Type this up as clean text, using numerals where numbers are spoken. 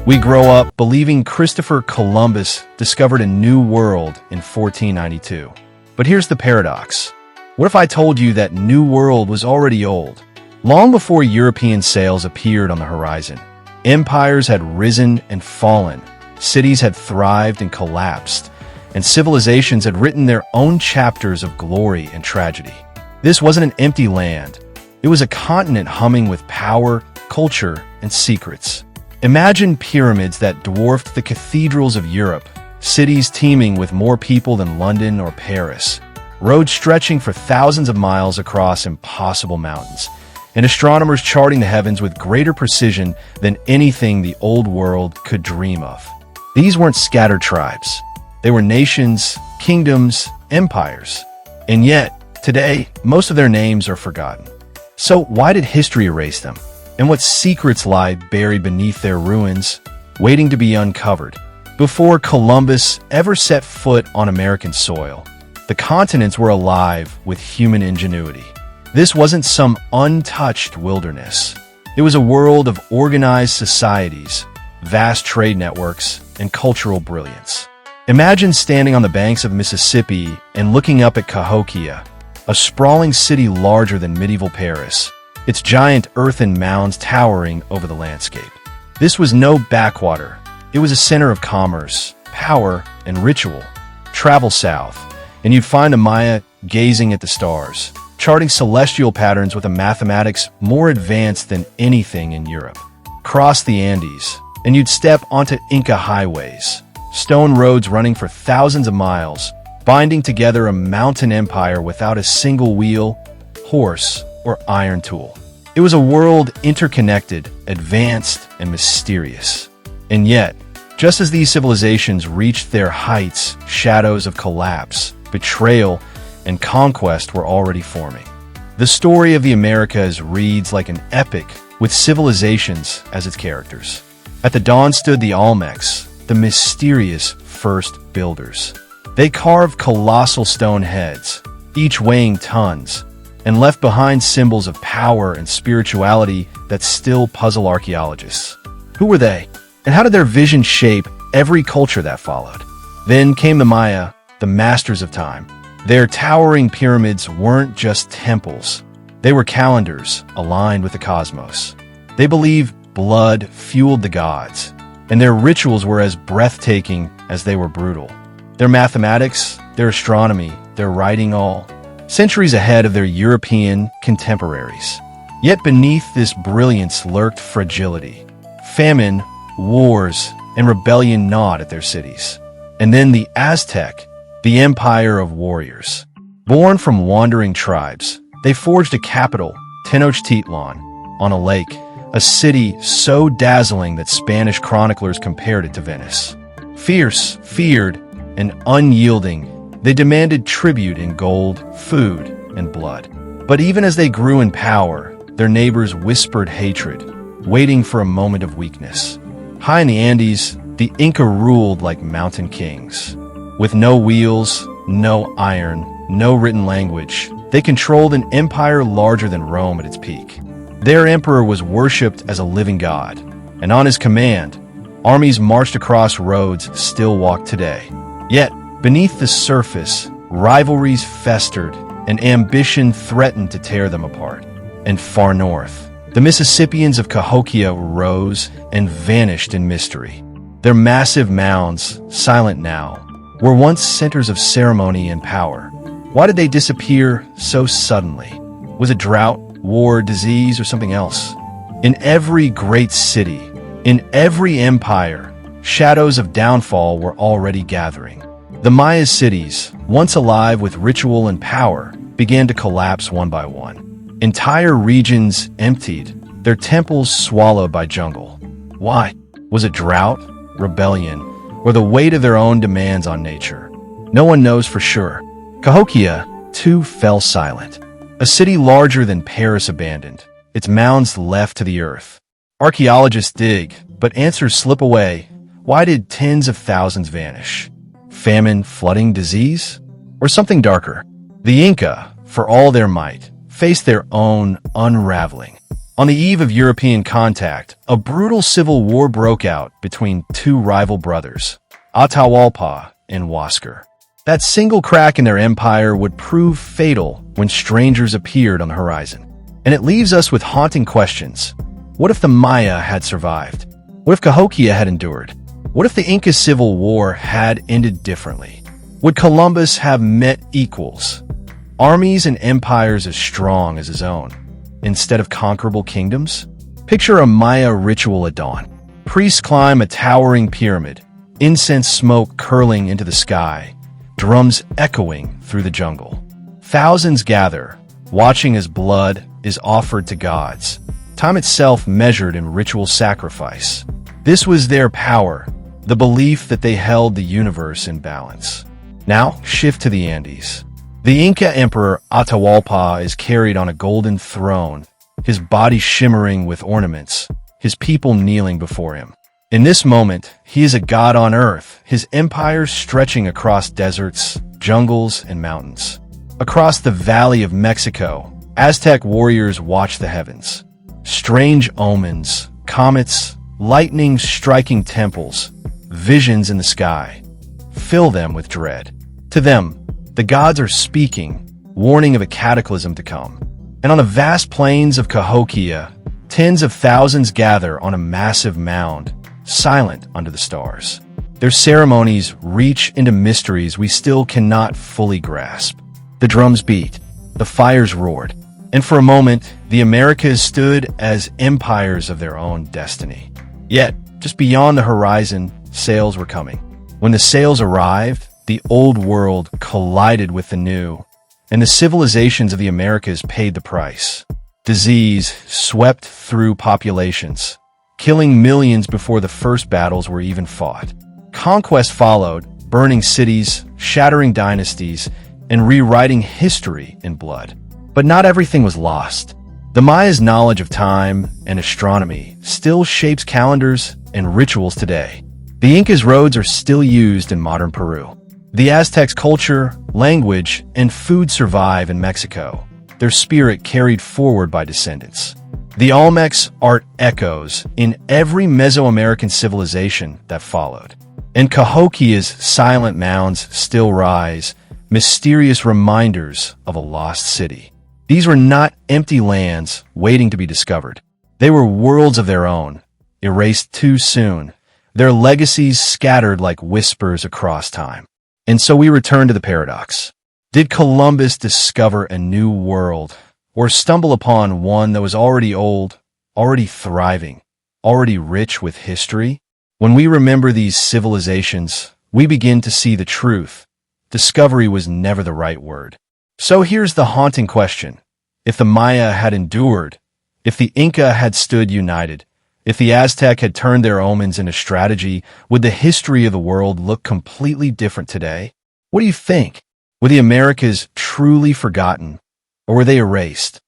We grow up believing Christopher Columbus discovered a new world in 1492. But here's the paradox. What if I told you that New World was already old? Long before European sails appeared on the horizon, empires had risen and fallen, cities had thrived and collapsed, and civilizations had written their own chapters of glory and tragedy. This wasn't an empty land. It was a continent humming with power, culture, and secrets. Imagine pyramids that dwarfed the cathedrals of Europe, cities teeming with more people than London or Paris, roads stretching for thousands of miles across impossible mountains, and astronomers charting the heavens with greater precision than anything the old world could dream of. These weren't scattered tribes. They were nations, kingdoms, empires. And yet, today, most of their names are forgotten. So why did history erase them? And what secrets lie buried beneath their ruins, waiting to be uncovered? Before Columbus ever set foot on American soil, the continents were alive with human ingenuity. This wasn't some untouched wilderness. It was a world of organized societies, vast trade networks, and cultural brilliance. Imagine standing on the banks of Mississippi and looking up at Cahokia, a sprawling city larger than medieval Paris, its giant earthen mounds towering over the landscape. This was no backwater. It was a center of commerce, power, and ritual. Travel south, and you'd find a Maya gazing at the stars, charting celestial patterns with a mathematics more advanced than anything in Europe. Cross the Andes, and you'd step onto Inca highways, stone roads running for thousands of miles, binding together a mountain empire without a single wheel, horse, or iron tool. It was a world interconnected, advanced, and mysterious. And yet, just as these civilizations reached their heights, shadows of collapse, betrayal, and conquest were already forming. The story of the Americas reads like an epic with civilizations as its characters. At the dawn stood the Olmecs, the mysterious first builders. They carved colossal stone heads, each weighing tons, and left behind symbols of power and spirituality that still puzzle archaeologists. Who were they? And how did their vision shape every culture that followed? Then came the Maya, the masters of time. Their towering pyramids weren't just temples. They were calendars aligned with the cosmos. They believed blood fueled the gods, and their rituals were as breathtaking as they were brutal. Their mathematics, their astronomy, their writing all centuries ahead of their European contemporaries. Yet beneath this brilliance lurked fragility. Famine, wars, and rebellion gnawed at their cities. And then the Aztec, the empire of warriors. Born from wandering tribes, they forged a capital, Tenochtitlan, on a lake, a city so dazzling that Spanish chroniclers compared it to Venice. Fierce, feared, and unyielding, they demanded tribute in gold, food, and blood. But even as they grew in power, their neighbors whispered hatred, waiting for a moment of weakness. High in the Andes, the Inca ruled like mountain kings. With no wheels, no iron, no written language, they controlled an empire larger than Rome at its peak. Their emperor was worshipped as a living god, and on his command, armies marched across roads still walk today. Yet, beneath the surface, rivalries festered, and ambition threatened to tear them apart. And far north, the Mississippians of Cahokia rose and vanished in mystery. Their massive mounds, silent now, were once centers of ceremony and power. Why did they disappear so suddenly? Was it drought, war, disease, or something else? In every great city, in every empire, shadows of downfall were already gathering. The Maya cities, once alive with ritual and power, began to collapse one by one. Entire regions emptied, their temples swallowed by jungle. Why? Was it drought, rebellion, or the weight of their own demands on nature? No one knows for sure. Cahokia, too, fell silent. A city larger than Paris abandoned, its mounds left to the earth. Archaeologists dig, but answers slip away. Why did tens of thousands vanish? Famine, flooding, disease? Or something darker? The Inca, for all their might, faced their own unraveling. On the eve of European contact, a brutal civil war broke out between two rival brothers, Atahualpa and Huáscar. That single crack in their empire would prove fatal when strangers appeared on the horizon. And it leaves us with haunting questions. What if the Maya had survived? What if Cahokia had endured? What if the Inca Civil War had ended differently? Would Columbus have met equals? Armies and empires as strong as his own, instead of conquerable kingdoms? Picture a Maya ritual at dawn. Priests climb a towering pyramid, incense smoke curling into the sky, drums echoing through the jungle. Thousands gather, watching as blood is offered to gods, time itself measured in ritual sacrifice. This was their power, the belief that they held the universe in balance. Now, shift to the Andes. The Inca Emperor Atahualpa is carried on a golden throne, his body shimmering with ornaments, his people kneeling before him. In this moment, he is a god on earth, his empire stretching across deserts, jungles, and mountains. Across the Valley of Mexico, Aztec warriors watch the heavens. Strange omens, comets, lightning striking temples, visions in the sky, fill them with dread. To them, the gods are speaking, warning of a cataclysm to come. And on the vast plains of Cahokia, tens of thousands gather on a massive mound, silent under the stars. Their ceremonies reach into mysteries we still cannot fully grasp. The drums beat, the fires roared, and for a moment, the Americas stood as empires of their own destiny. Yet, just beyond the horizon, sails were coming. When the sails arrived, the old world collided with the new, and the civilizations of the Americas paid the price. Disease swept through populations, killing millions before the first battles were even fought. Conquest followed, burning cities, shattering dynasties, and rewriting history in blood. But not everything was lost. The Maya's knowledge of time and astronomy still shapes calendars and rituals today. The Inca's roads are still used in modern Peru. The Aztecs' culture, language, and food survive in Mexico, their spirit carried forward by descendants. The Olmec's art echoes in every Mesoamerican civilization that followed. And Cahokia's silent mounds still rise, mysterious reminders of a lost city. These were not empty lands waiting to be discovered. They were worlds of their own, erased too soon, their legacies scattered like whispers across time. And so we return to the paradox. Did Columbus discover a new world, or stumble upon one that was already old, already thriving, already rich with history? When we remember these civilizations, we begin to see the truth. Discovery was never the right word. So here's the haunting question. If the Maya had endured, if the Inca had stood united, if the Aztec had turned their omens into strategy, would the history of the world look completely different today? What do you think? Were the Americas truly forgotten, or were they erased?